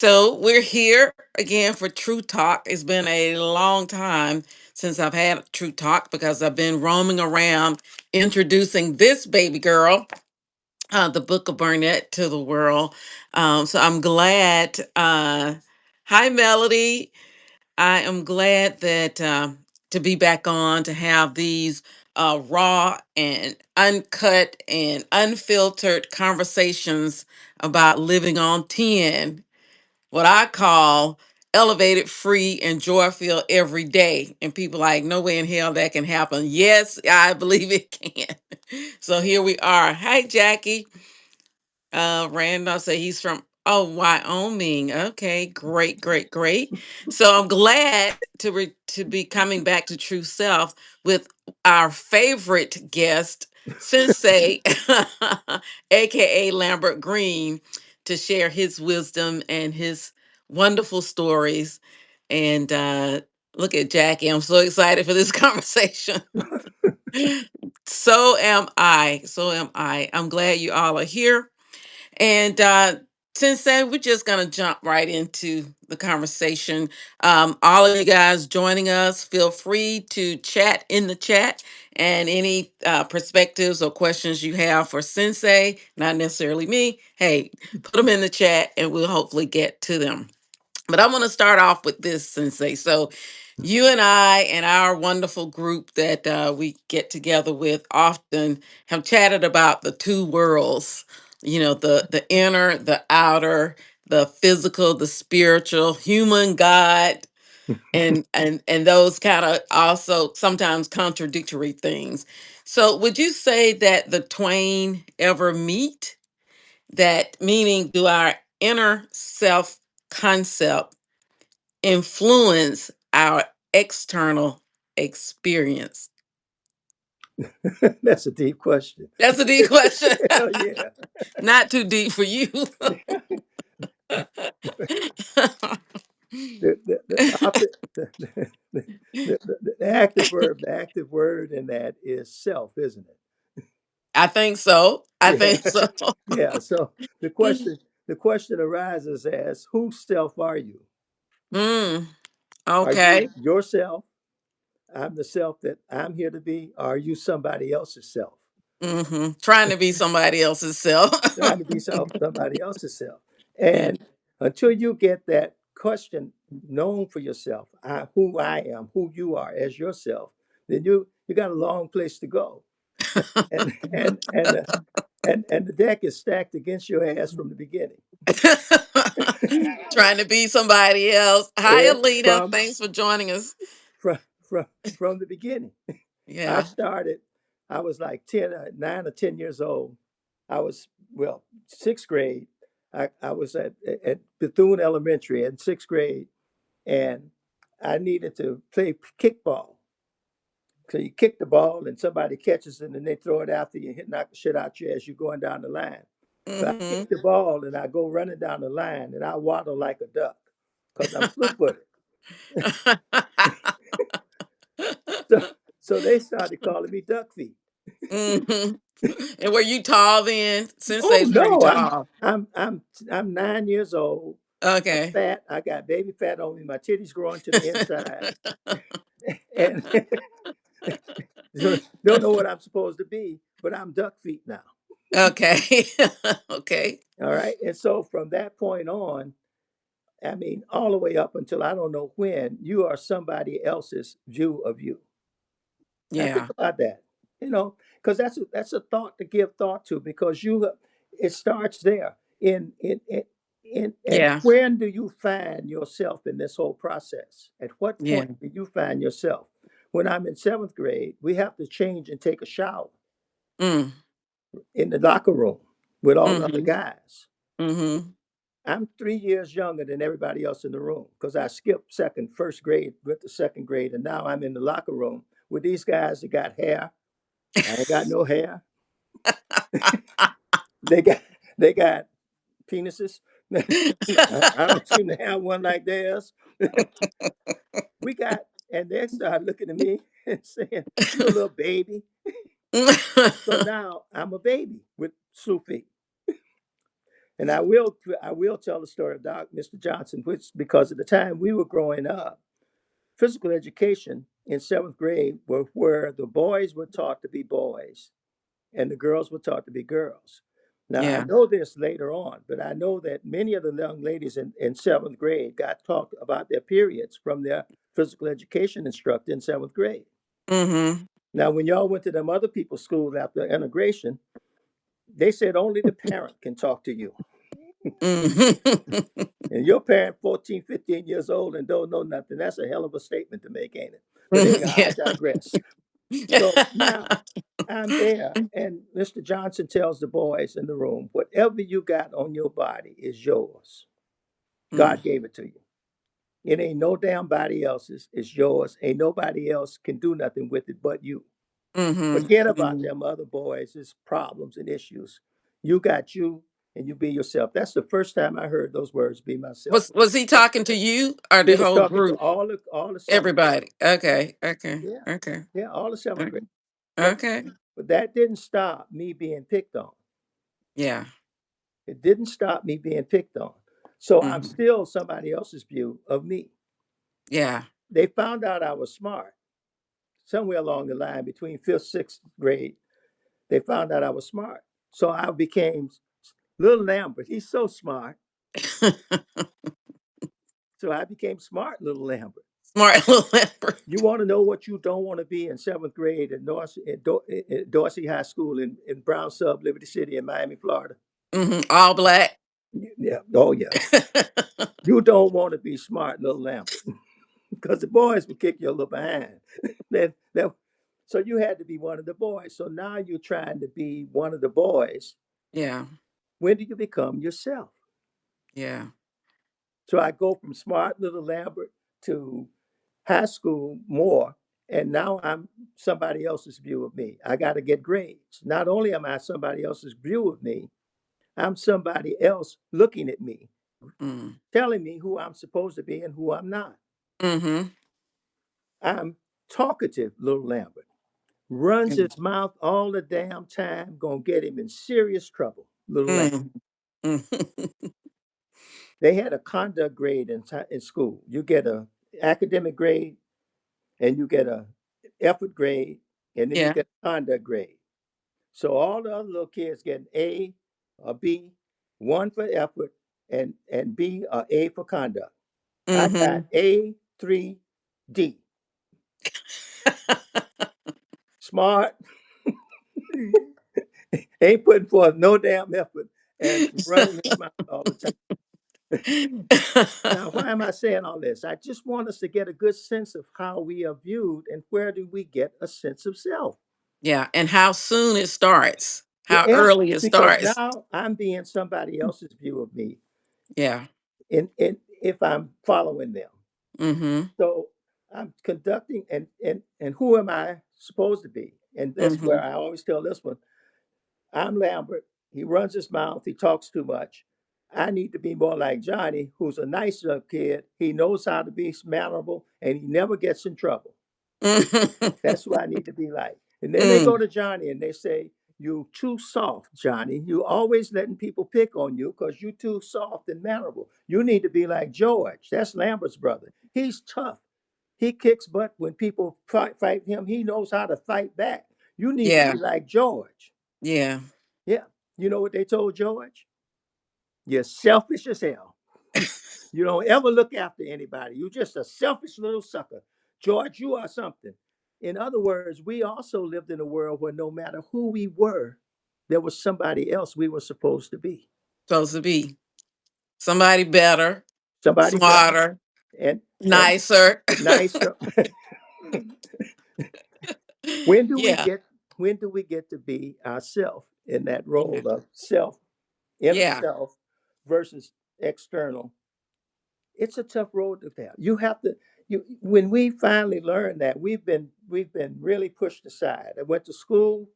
So we're here again for True Talk. It's been a long time since I've had True Talk because I've been roaming around introducing this baby girl, the Book of Burnett, to the world. So I'm glad. Hi, Melody. I am glad that to be back on to have these raw and uncut and unfiltered conversations about living on 10, what I call elevated, free, and joy filled every day. And people like, no way in hell that can happen. Yes, I believe it can. So here we are. Hi, Jackie. Randolph say he's from Wyoming. Okay, great, great, great. So I'm glad to be coming back to True Self with our favorite guest, Sensei, aka Lambert Green, to share his wisdom and his wonderful stories. And look at Jackie. I'm so excited for this conversation. So am I. So am I. I'm glad you all are here. And Sensei, we're just going to jump right into the conversation. All of you guys joining us, feel free to chat in the chat and any perspectives or questions you have for Sensei, not necessarily me. Hey, put them in the chat and we'll hopefully get to them. But I want to start off with this, Sensei. So, you and I and our wonderful group that we get together with often have chatted about the two worlds. You know, the inner, the outer, the physical, the spiritual, human, God, and those kind of also sometimes contradictory things. So, would you say that the twain ever meet? That meaning, do our inner self concept influence our external experience? That's a deep question. That's a deep question. Hell yeah. Not too deep for you. The, the active word in that is self, isn't I think so. I it? think Yeah. so. Yeah. So the question arises as whose self are you? Mm, Are you okay. yourself? I'm the self that I'm here to be. Are you somebody else's self? Trying to be somebody else's self. Trying to be somebody else's self. And until you get that question known for yourself, who I am, who you are as yourself, then you got a long place to go. And the deck is stacked against your ass from the beginning. Trying to be somebody else. Hi, Eh, Alina. from Thanks for joining us. from from the beginning. I Yeah. started. I was like 10, 9 or 10 years old. I was sixth grade. I was at Bethune Elementary in sixth grade, and I needed to play kickball. So you kick the ball, and somebody catches it, and they throw it after you, hit knock the shit out you as you're going down the line. So I hmm kick the ball, and I go running down the line, and I waddle like a duck because I'm fleet-footed. So, so they started calling me Duck Feet. hmm And were you tall then? Oh Sensei's pretty no, tall. I'm 9 years old. I'm Okay. fat. I got baby fat on me. My titties growing to the inside, and so don't know what I'm supposed to be, but I'm duck feet now. Okay. Okay. All right, and so from that point on, I mean, all the way up until I don't know when, you are somebody else's view of you. Now think Yeah. about that, because that's a thought to give thought to, because it starts there. And Yeah. when do you find yourself in this whole process? At what Yeah. point do you find yourself? When I'm in seventh grade, we have to change and take a shower Mm. in the locker room with all the other Mm-hmm. guys. Mm-hmm. I'm 3 years younger than everybody else in the room because I skipped first grade, went to second grade, and now I'm in the locker room with these guys that got hair. I ain't got no hair. They got they got penises. I don't seem to have one like theirs. We got, and they started looking at me and saying, "You a little baby." So now I'm a baby with slew feet. And I will tell the story of Mr. Johnson, which because at the time we were growing up, physical education in seventh grade were where the boys were taught to be boys and the girls were taught to be girls. Now I Yeah. know this later on, but I know that many of the young ladies in seventh grade got taught about their periods from their physical education instructor in seventh grade. Mm-hmm. Now, when y'all went to them other people's schools after integration, they said only the parent can talk to you. Mm-hmm. And your parent, 14, 15 years old and don't know nothing, that's a hell of a statement to make, ain't it? But anyhow, I Yeah. digress. So now I'm there, and Mr. Johnson tells the boys in the room, whatever you got on your body is yours. Mm. God gave it to you. It ain't no damn body else's. It's yours. Ain't nobody else can do nothing with it but you. Mm-hmm. Forget about Mm-hmm. them other boys, his problems and issues. You got you, and you be yourself. That's the first time I heard those words, be myself. Was he talking to you or He the was whole talking to group? all the seventh grade. Everybody. Okay. Okay. Yeah, Okay. yeah, all the seventh grade. Okay. Yeah. Okay. But that didn't stop me being picked on. Yeah. It didn't stop me being picked on. So I'm Mm-hmm. still somebody else's view of me. Yeah. They found out I was smart somewhere along the line between fifth, sixth grade. They found out I was smart. So I became Little Lambert. He's so smart. So I became smart Little Lambert. Smart little leopard. You want to know what you don't want to be in seventh grade at Dorsey High School in Brown Sub, Liberty City in Miami, Florida? Mm-hmm. All black. Yeah. Oh, yeah. You don't want to be smart Little Lambert because the boys will kick you a little behind. that, so you had to be one of the boys. So now you're trying to be one of the boys. Yeah. When do you become yourself? Yeah. So I go from smart Little Lambert to high school more, and now I'm somebody else's view of me. I got to get grades. Not only am I somebody else's view of me, I'm somebody else looking at me, Mm. telling me who I'm supposed to be and who I'm not. Mm-hmm. I'm talkative, Little Lambert. Runs his mouth all the damn time, gonna get him in serious trouble, Little Lambert. Mm. Mm. They had a conduct grade in school. You get a academic grade, and you get a effort grade, and then you Yeah. get a conduct grade. So all the other little kids get an A, a B, one for effort, and B or A for conduct. I got Mm-hmm. A3D. Smart, ain't putting forth no damn effort, and running his mouth all the time. Now, why am I saying all this? I just want us to get a good sense of how we are viewed and where do we get a sense of self. Yeah. And how soon it starts. How Yeah, early it because starts. now I'm being somebody else's view of me, Yeah. in if I'm following them. Mm-hmm. So I'm conducting, and who am I supposed to be? And that's Mm-hmm. where I always tell this one. I'm Lambert. He runs his mouth. He talks too much. I need to be more like Johnny, who's a nicer kid. He knows how to be mannerable, and he never gets in trouble. That's who I need to be like. And then they go Mm. to Johnny and they say, "You too soft, Johnny. You always letting people pick on you because you too soft and mannerable. You need to be like George. That's Lambert's brother. He's tough. He kicks butt when people fight him. He knows how to fight back. You need to be Yeah. like George." Yeah. Yeah. You know what they told George? You're selfish as hell. You don't ever look after anybody. You're just a selfish little sucker. George, you are something. In other words, we also lived in a world where no matter who we were, there was somebody else we were supposed to be. Supposed to be somebody better, Somebody better smarter, and nicer. nicer. when do we Yeah. get when do we get to be ourselves in that Yeah. role of self, inner Yeah. self versus external? It's a tough road to have. You have to you when we finally learn that we've been really pushed aside. I went to school,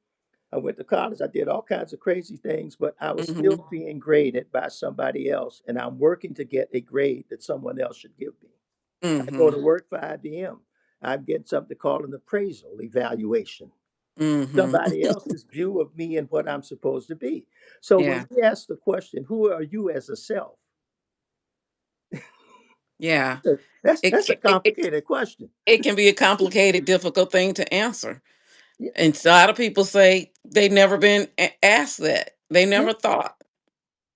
I went to college, I did all kinds of crazy things, but I was Mm-hmm. still being graded by somebody else, and I'm working to get a grade that someone else should give me. I go Mm-hmm. to work for IBM. I'm getting something called an appraisal evaluation. Mm-hmm. somebody else's view of me and what I'm supposed to be. So when Yeah. we ask the question, who are you as a self? Yeah. That's a complicated question. It can be a complicated, difficult thing to answer. Yeah, And so a lot of people say they've never been asked that. They yeah, never thought,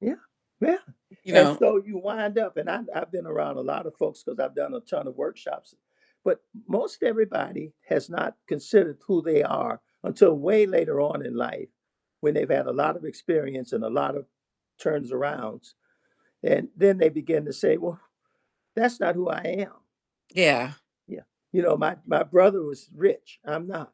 yeah, yeah. you And know, so you wind up, and I've been around a lot of folks because I've done a ton of workshops, but most everybody has not considered who they are until way later on in life when they've had a lot of experience and a lot of turns arounds. And then they begin to say, well, that's not who I am. yeah. Yeah. My brother was rich. I'm not.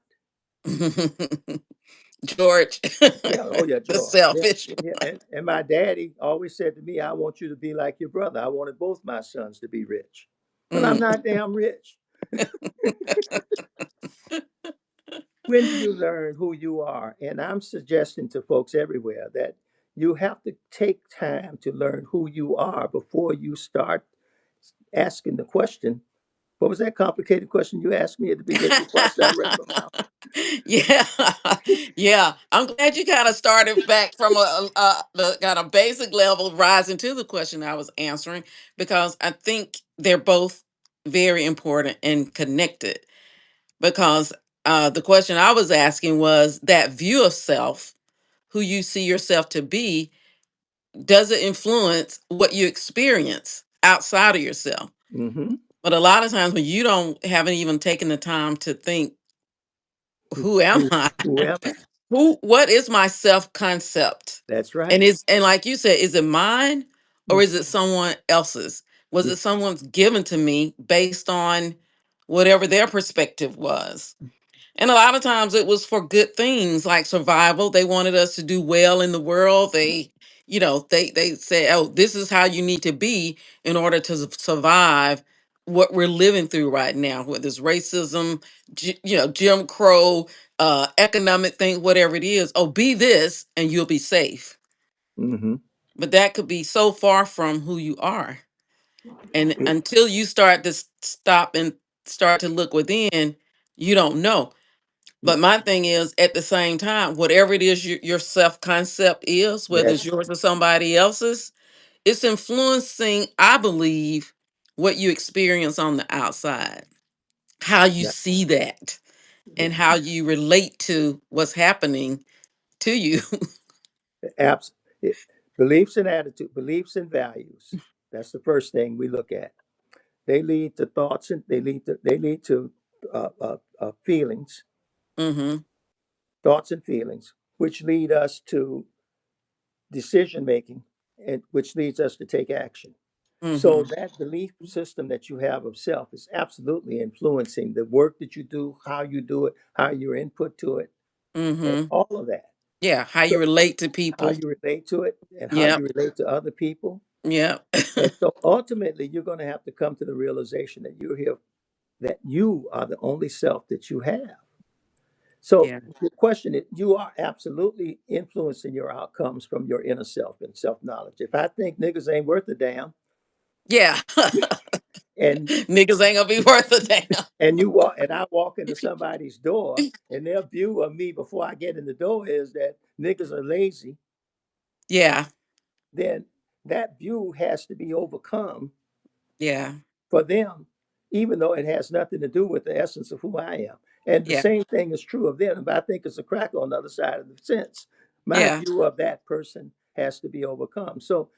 George, Yeah. Oh, yeah, the George. Yeah. selfish. Yeah. And my daddy always said to me, I want you to be like your brother. I wanted both my sons to be rich. But I'm Mm. not damn rich. When do you learn who you are? And I'm suggesting to folks everywhere that you have to take time to learn who you are before you start asking the question. What was that complicated question you asked me at the beginning before I started running my mouth? Yeah, yeah. I'm glad you kind of started back from the kind of basic level, rising to the question I was answering, because I think they're both very important and connected. Because the question I was asking was that view of self, who you see yourself to be, does it influence what you experience outside of yourself? Mm-hmm. But a lot of times when you don't haven't even taken the time to think, Who, who am who, I? who am I? What is my self concept? That's And right. is and like you said, is it mine or Mm, is it someone else's? Was yeah. it someone's given to me based on whatever their perspective was? And a lot of times it was for good things like survival. They wanted us to do well in the world. They say, "Oh, this is how you need to be in order to survive what we're living through right now, whether it's racism, Jim Crow, economic thing, whatever it is. Oh, be this and you'll be safe." Mm-hmm. But that could be so far from who you are. And until you start to stop and start to look within, you don't know. But my thing is, at the same time, whatever it is your self concept is, whether it's Yes. yours or somebody else's, it's influencing, I believe, what you experience on the outside, how you Yeah. see that, Yeah. and how you relate to what's happening to you. Abs- it, beliefs and attitude, beliefs and values. That's the first thing we look at. They lead to thoughts and they lead to feelings, Mm-hmm. thoughts and feelings, which lead us to decision making, and which leads us to take action. So Mm-hmm. that belief system that you have of self is absolutely influencing the work that you do, how you do it, how your input to it, and Mm-hmm. all of that. Yeah, how you So relate to how people. you relate to it and how Yep. you relate to other people. Yep. And so ultimately you're going to have to come to the realization that you're here, that you are the only self that you have. So Yeah. the question is, you are absolutely influencing your outcomes from your inner self and self knowledge. If I think niggas ain't worth a damn, Yeah. and Niggas ain't gonna be worth a damn. and I walk into somebody's door, and their view of me before I get in the door is that niggas are lazy, Yeah. then that view has to be overcome Yeah. for them, even though it has nothing to do with the essence of who I am. And the Yeah. same thing is true of them. If I think it's a crack on the other side of the fence, my Yeah. view of that person has to be overcome. So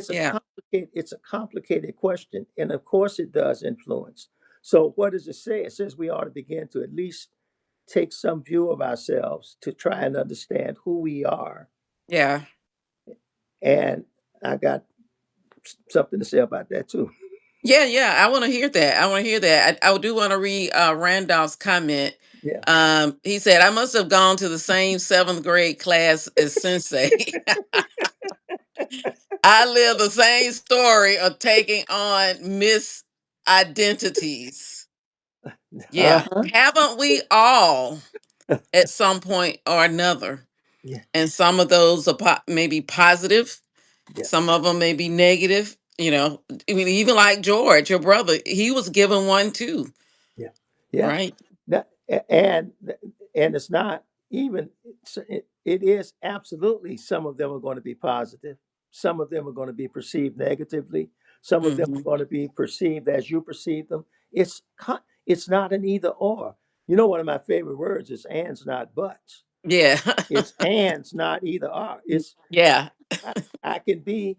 Yeah. it's a complicated question. And of course it does influence. So what does it say? It says we ought to begin to at least take some view of ourselves to try and understand who we are. Yeah. And I got something to say about that too. Yeah, yeah, I want to hear that. I want to hear that. I do want to read Randolph's comment. Yeah. He said, "I must have gone to the same seventh grade class as Sensei. I live the same story of taking on misidentities." Yeah, Uh-huh. haven't we all at some point or another? Yeah. And some of those are maybe positive, Yeah. some of them may be negative. I mean, even like George, your brother, he was given one too, Yeah. Yeah. right? That, and it's not. even it is absolutely, some of them are going to be positive, some of them are going to be perceived negatively, some of them Mm-hmm. are going to be perceived as you perceive them. It's not an either or. You know, one of my favorite words is ands, not buts. Yeah. It's ands, not either or. It's Yeah. I, I can be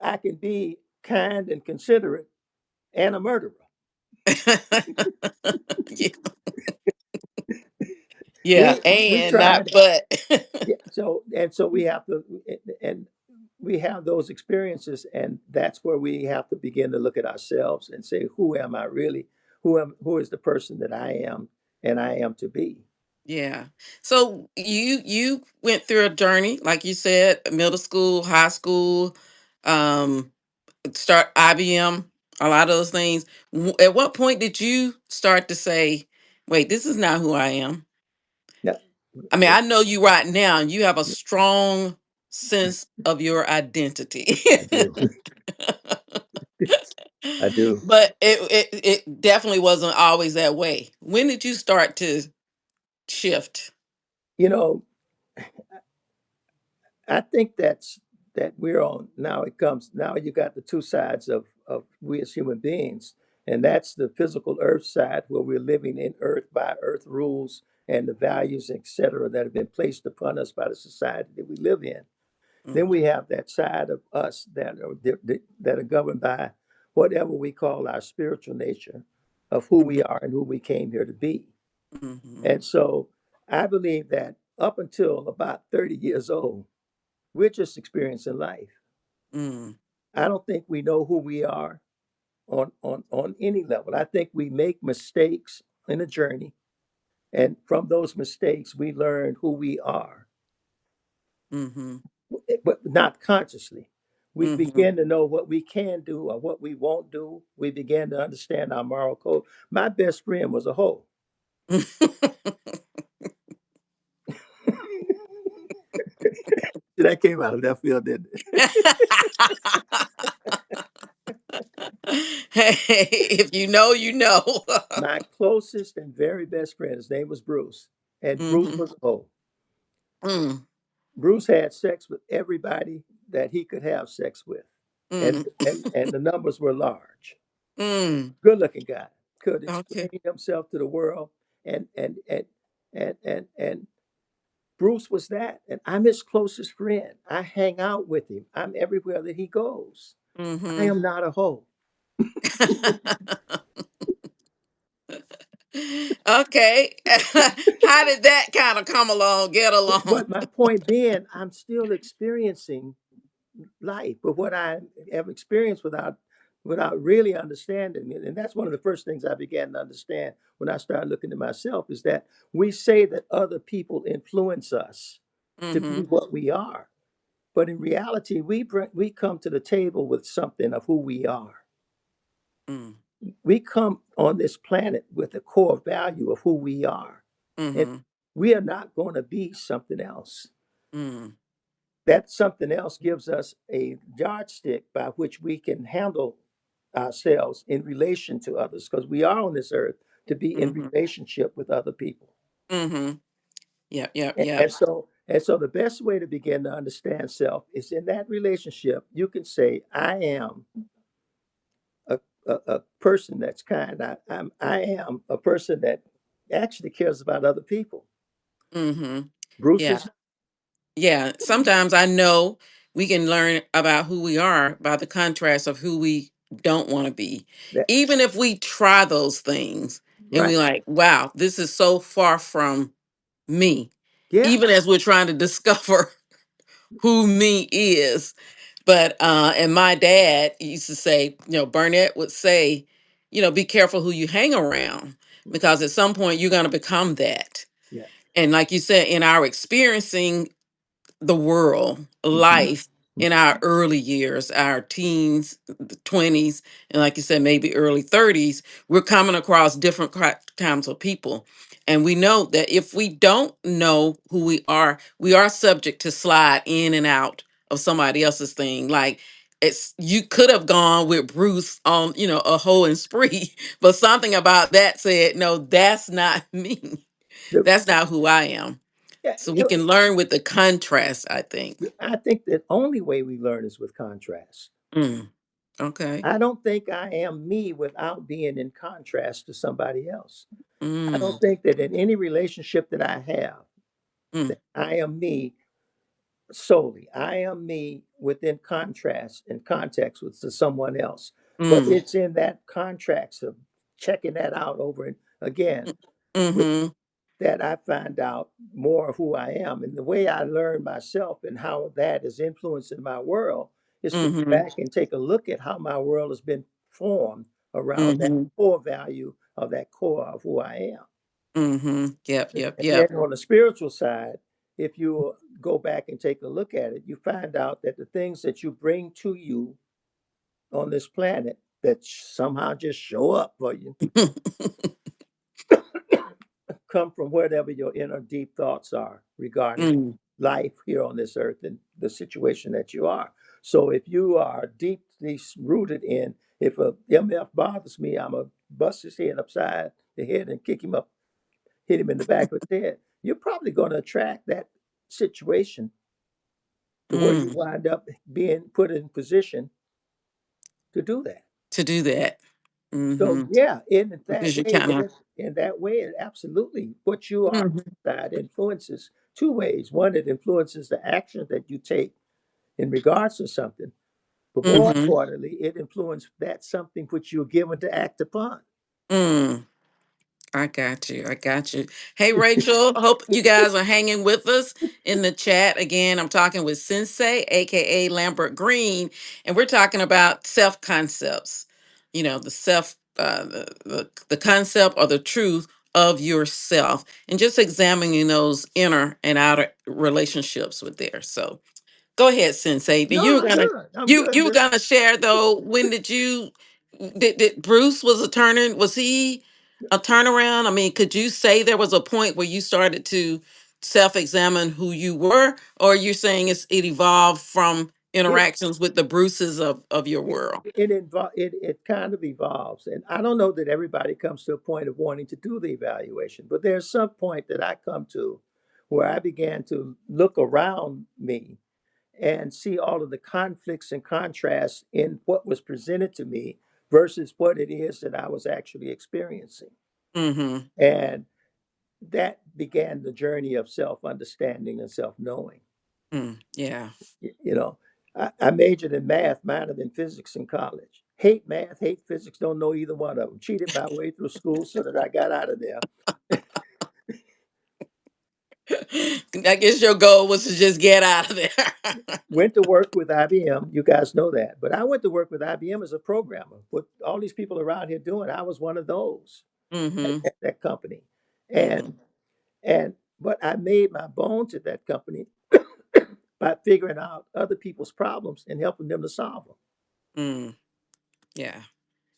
I can be kind and considerate and a murderer. Yeah. Yeah. We And not tried. but. Yeah, so we have to, and we have those experiences, and that's where we have to begin to look at ourselves and say, who am I really? Who is the person that I am and I am to be? Yeah. So you went through a journey, like you said, middle school, high school, um, start IBM, a lot of those things. At what point did you start to say, "Wait, this is not who I am"? Yeah, I mean, I know you right now. You have a strong sense of your identity, I do. I do. but it definitely wasn't always that way. When did you start to shift? You know, I think that we're on now. It comes now. You got the two sides of we as human beings, and that's the physical earth side where we're living in earth by earth rules and the values, etc., that have been placed upon us by the society that we live in. Then we Hmm. have that side of us that are governed by whatever we call our spiritual nature of who we are and who we came here to be. Hmm. And so I believe that up until about 30 years old, we're just experiencing life. Mm, I don't think we know who we are on any level. I think we make mistakes in the journey, and from those mistakes, we learn who we are, mhm, but not consciously. We mhm. begin to know what we can do or what we won't do. We begin to understand our moral code. My best friend was a hoe. That came out of left field, didn't it? Hey, if you know, you know. My closest and very best friend, his name was Bruce, and Bruce Mhm, was a hoe. mm, Bruce had sex with everybody that he could have sex with, mm, and the numbers were large. mm. Good looking guy, could Okay. explain himself to the world, and and and and Bruce was that, and I'm his closest friend. I hang out with him. I'm everywhere that he goes. I Mhm. am not a hoe. Okay. How did that kind of come along, get along? But my point being, I'm still experiencing life, but what I have experienced without really understanding it, and that's one of the first things I began to understand when I started looking at myself, is that we say that other people influence us to be Mhm, what we are, but in reality, we come to the table with something of who we are. mm, We come on this planet with a core value of who we are, and mhm, we are not going to be something else. mm, That something else gives us a yardstick by which we can handle ourselves in relation to others, because we are on this earth to be in mhm, relationship with other people. mhm. Yep, yep, And, yep. and so the best way to begin to understand self is in that relationship. You can say, I am a person that's kind. I am a person that actually cares about other people. Mhm. Bruce Yeah. was Yeah, sometimes I know we can learn about who we are by the contrast of who we don't want to be. that. Even if we try those things and we Right. like, wow, this is so far from me. Yeah. Even as we're trying to discover who me is. But and my dad used to say, Burnett would say, be careful who you hang around because at some point you're going to become that. Yeah. And like you said, in our experiencing the world, Mhm. life in our early years, our teens, the 20s, and like you said, maybe early 30s, we're coming across different kinds of people. And we know that if we don't know who we are subject to slide in and out of somebody else's thing. Like you could have gone with Bruce on, a whole and spree, but something about that said, no, that's not me. The, That's not who I am. yeah, So we can learn with the contrast, I think. I think the only way we learn is with contrast. Mm, okay. I don't think I am me without being in contrast to somebody else. I Mm, don't think that in any relationship that I have, mm, that I am me solely. I am me within contrast and context with someone else. But mm, it's in that contrast of checking that out over and again with mm-hmm, that I find out more of who I am. And the way I learn myself and how that is influencing my world is to go mm-hmm, back and take a look at how my world has been formed around that mm-hmm, core value of that core of who I am. mm-hmm. Yep, And yep, then yep. on the spiritual side, if you go back and take a look at it, you find out that the things that you bring to you on this planet that somehow just show up for you come from whatever your inner deep thoughts are regarding Mm, life here on this earth and the situation that you are. So if you are deeply rooted in, if a MF bothers me, I'm going to bust his head upside the head and kick him up, hit him in the back of the head. You're probably going to attract that situation to where you mm. wind up being put in position to do that. To do that. So Mm-hmm. yeah, in that Because you way, kind of. in that way, it absolutely what you are Mm-hmm, that influences two ways. One, it influences the action that you take in regards to something, but more mm-hmm, importantly, it influences that something which you're given to act upon. mm. I got you. I got you. Hey, Rachel, hope you guys are hanging with us in the chat. Again, I'm talking with Sensei, aka Lambert Green, and we're talking about self concepts. You know, the self, the concept or the truth of yourself, and just examining those inner and outer relationships with there. So, go ahead, Sensei. No, You were I'm gonna good. I'm good. you were gonna share though. When did you did Bruce was a turning? Was he a turnaround? I mean, could you say there was a point where you started to self-examine who you were, or you're saying it evolved from It interactions with the Bruces of your world? it kind of evolves, and I don't know that everybody comes to a point of wanting to do the evaluation, but there's some point that I come to where I began to look around me and see all of the conflicts and contrasts in what was presented to me versus what it is that I was actually experiencing. Mm-hmm. And that began the journey of self understanding and self knowing. Mm, yeah. You know, I majored in math, minored in physics in college. Hate math, hate physics, don't know either one of them. Cheated my way through school so that I got out of there. I guess your goal was to just get out of there. Went to work with IBM. You guys know that. But I went to work with IBM as a programmer. What all these people around here doing, I was one of those Mm-hmm. at that company. Mm-hmm. And but I made my bones at that company by figuring out other people's problems and helping them to solve them. Mm, yeah.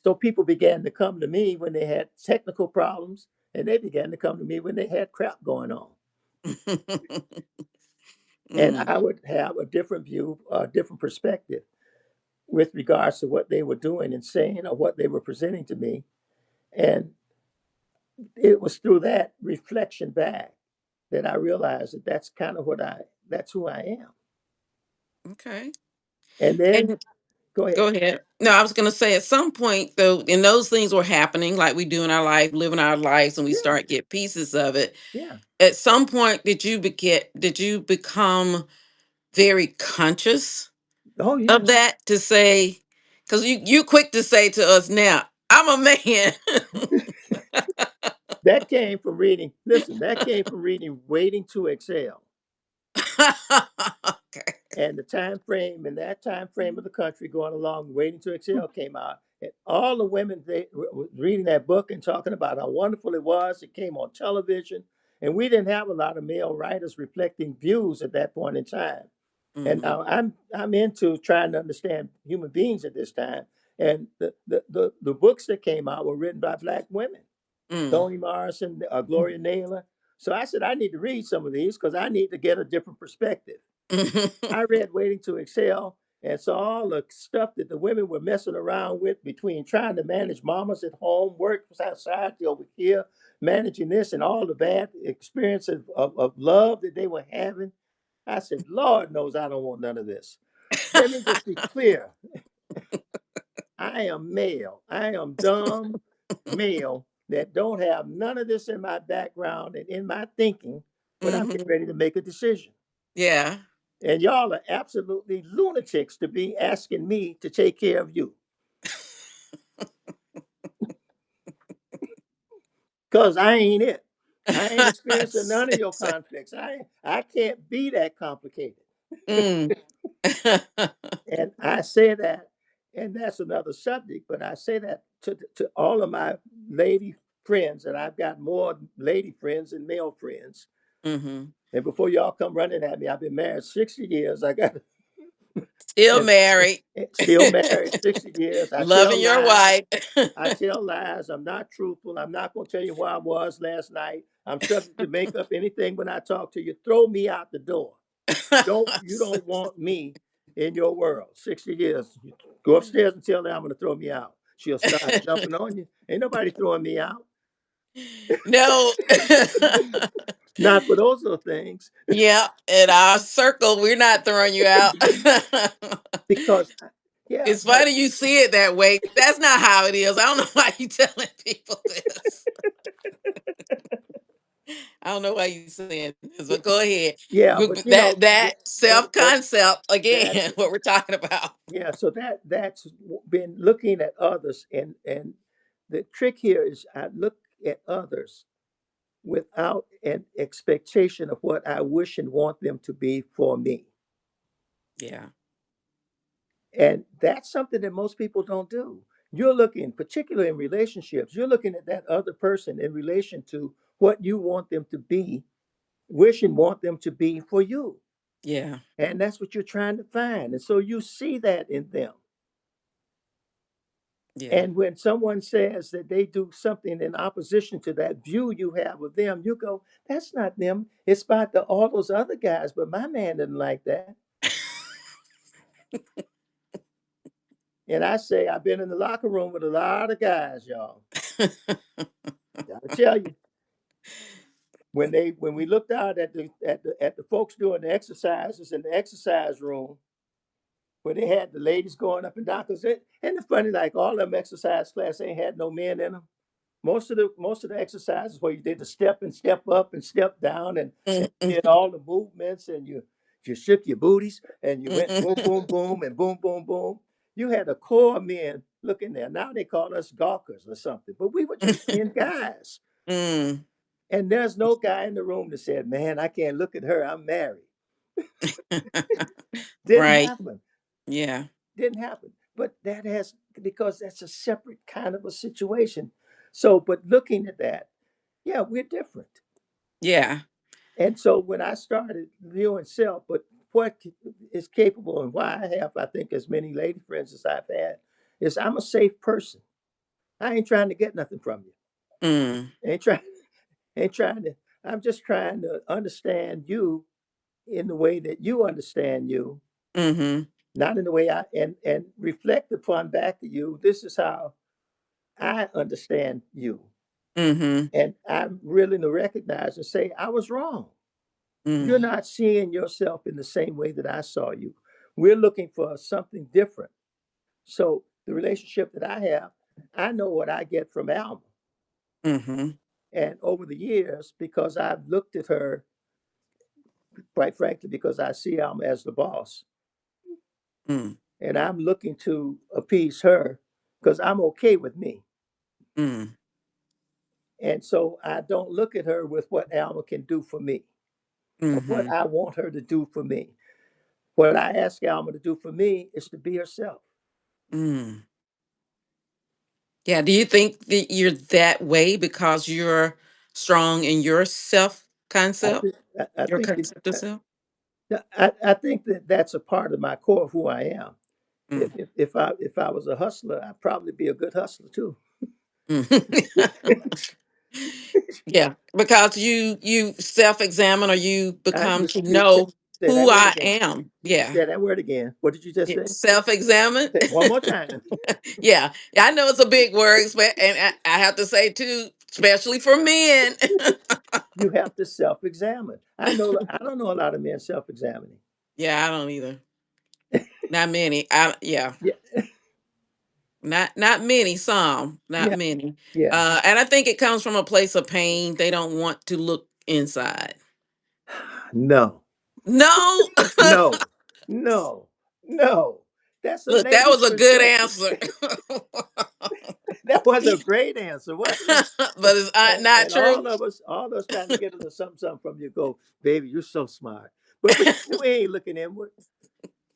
So people began to come to me when they had technical problems, and they began to come to me when they had crap going on. And Mm, I would have a different view, a different perspective with regards to what they were doing and saying or what they were presenting to me. And it was through that reflection back that I realized that that's kind of that's who I am. okay. And then And go ahead. go ahead. No, I was going to say at some point though, and those things were happening like we do in our life, living our lives, and we Yeah, start get pieces of it. yeah. At some point, did you become very conscious Oh, yeah. of that to say, because you quick to say to us now, I'm a man. That came from reading, listen, that came from reading Waiting to Excel. Okay. And the time frame and that time frame of the country going along, Waiting to Excel came out, and all the women they were reading that book and talking about how wonderful it was. It came on television, and we didn't have a lot of male writers reflecting views at that point in time. And Mm-hmm. now I'm into trying to understand human beings at this time, and the books that came out were written by black women, Mm. Toni Morrison, Gloria Naylor. So I said I need to read some of these because I need to get a different perspective. I read Waiting to Excel, And so all the stuff that the women were messing around with between trying to manage mamas at home, work society over here, managing this and all the bad experiences of love that they were having, I said, Lord knows I don't want none of this. Let me just be clear. I am male. I am dumb male that don't have none of this in my background and in my thinking when I'm getting Hmm. ready to make a decision. Yeah. And y'all are absolutely lunatics to be asking me to take care of you. Because I ain't it. I ain't experiencing none of your conflicts. I can't be that complicated. Mm. And I say that, and that's another subject, but I say that to all of my lady friends, and I've got more lady friends than male friends. Hmm. And before y'all come running at me, I've been married 60 years. I got Still and married. still married 60 years. I tell Loving your lies. wife. I tell lies. I'm not truthful. I'm not going to tell you where I was last night. I'm subject to make up anything when I talk to you. Throw me out the door. You don't want me in your world. 60 years. Go upstairs and tell her I'm going to throw me out. She'll start jumping on you. Ain't nobody throwing me out. No. Not for those little things. Yeah, in our circle, we're not throwing you out. Because, yeah, It's but funny you see it that way. That's not how it is. I don't know why you telling people this. I don't know why you saying this, but go ahead. yeah, but That self that concept that's again. What we're talking about. yeah. So that's been looking at others, and the trick here is I look at others without an expectation of what I wish and want them to be for me. Yeah, And that's something that most people don't do. You're looking, particularly in relationships, you're looking at that other person in relation to what you want them to be, wish and want them to be for you. yeah, And that's what you're trying to find. And so you see that in them. yeah. And when someone says that they do something in opposition to that view you have of them, you go, that's not them. It's about all those other guys, but my man didn't like that. And I say, I've been in the locker room with a lot of guys, y'all. Gotta tell you, when we looked out at the folks doing the exercises in the exercise room, where they had the ladies going up and down, because it and it's funny, like all them exercise class ain't had no men in them. Most of the exercises where you did the step and step up and step down and did all the movements and you shook your booties and you went boom boom boom and boom boom boom. You had a core of men looking there. Now they call us gawkers or something, but we were just being guys. Mm. And there's no guy in the room that said, "Man, I can't look at her. I'm married." Didn't Right. happen. Yeah, Didn't happen. But that has because that's a separate kind of a situation. So, but looking at that, yeah, we're different. yeah. And so when I started viewing self, but what is capable and why I have, I think, as many lady friends as I've had, is I'm a safe person. I ain't trying to get nothing from you. Mm. Ain't trying, ain't trying to. I'm just trying to understand you in the way that you understand you, Mm-hmm. not in the way I and reflect upon back to you. This is how I understand you, Mm-hmm. and I'm willing to recognize and say I was wrong. You're Mm. not seeing yourself in the same way that I saw you. We're looking for something different. So the relationship that I have, I know what I get from Alma. Mm-hmm. And over the years, because I've looked at her, quite frankly, because I see Alma as the boss, Mm. and I'm looking to appease her because I'm okay with me. Mm. And so I don't look at her with what Alma can do for me or what Mm-hmm. I want her to do for me. What I ask Alma to do for me is to be herself. Mm. Yeah. Do you think that you're that way because you're strong in your self I concept, think I your think that concept of self? I think that that's a part of my core of who I am. Mm. If I was a hustler, I'd probably be a good hustler too. Mm. Yeah, because you self examine or you I become you, to you know. Say who that word I again. am. Yeah. Say that word again. What did you just Yeah. say? Self-examine. Say it one more time. Yeah. I know it's a big word, and I have to say too, especially for men. You have to self-examine. I don't know a lot of men self-examining. Yeah, I don't either. Not many. I yeah. Yeah, Not many, some, not yeah, many. yeah. And I think it comes from a place of pain. They don't want to look inside. No, No. no, no, no. That's a Look, that lady's was a good perspective. answer. That was a great answer, wasn't it? But it's not And true. all of us trying to get a little something, something from you. Go, baby, you're so smart. But we ain't looking inward.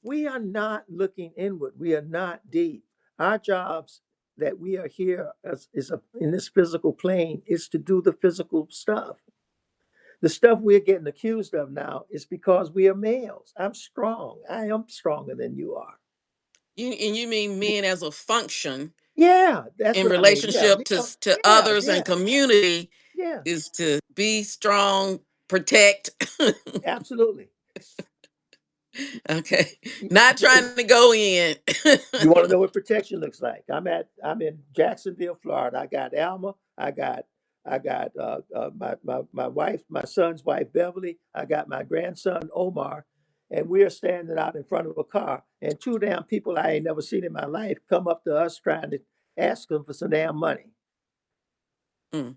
We are not looking inward. We are not deep. Our jobs that we are here in this physical plane is to do the physical stuff. The stuff we're getting accused of now is because we are males. I'm strong. I am stronger than you are. You mean men as a function Yeah, that's in what I mean. Yeah, relationship to yeah, others and yeah, community yeah. is to be strong, protect. Absolutely. Okay. Not trying to go in. You want to know what protection looks like? I'm in Jacksonville, Florida. I got Alma. I got my wife, my son's wife Beverly. I got my grandson Omar, and we are standing out in front of a car, and two damn people I ain't never seen in my life come up to us trying to ask them for some damn money. Mm,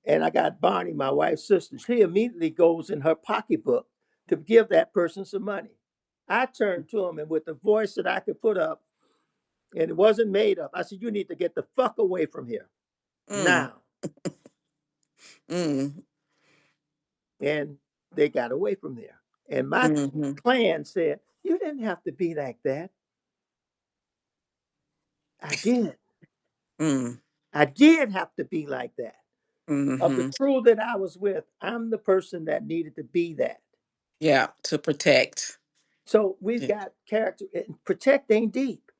And I got Barney, my wife's sister. She immediately goes in her pocketbook to give that person some money. I turned to him, and with the voice that I could put up, and it wasn't made up. I said, "You need to get the fuck away from here mm, now." mm, And they got away from there. And my mm-hmm, clan said, "You didn't have to be like that." I did. mm, I did have to be like that. Of the mm-hmm. crew that I was with, I'm the person that needed to be that. Yeah, to protect. So we've Yeah, got character. Protect ain't deep.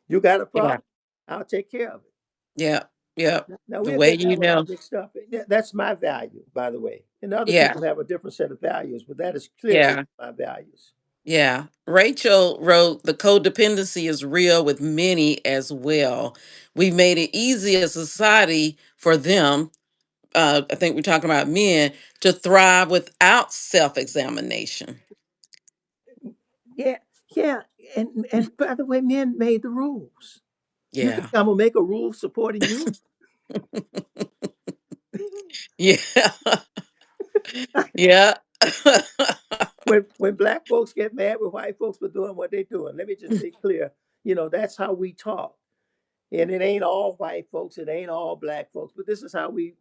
You got a yeah, problem? I'll take care of it. yeah, yeah. Now The we'll way get you that one all know. mixed up. That's my value, by the way. And other Yeah, people have a different set of values, but that is clearly yeah, my values. yeah. Rachel wrote, the codependency is real with many as well. We've made it easy as a society for them, I think we're talking about men, to thrive without self-examination. Yeah, yeah. And by the way, men made the rules. You think Yeah. I'm gonna make a rule supporting you? Yeah. Yeah. When black folks get mad with white folks for doing what they're doing, let me just be clear. That's how we talk. And it ain't all white folks, it ain't all black folks, but this is how we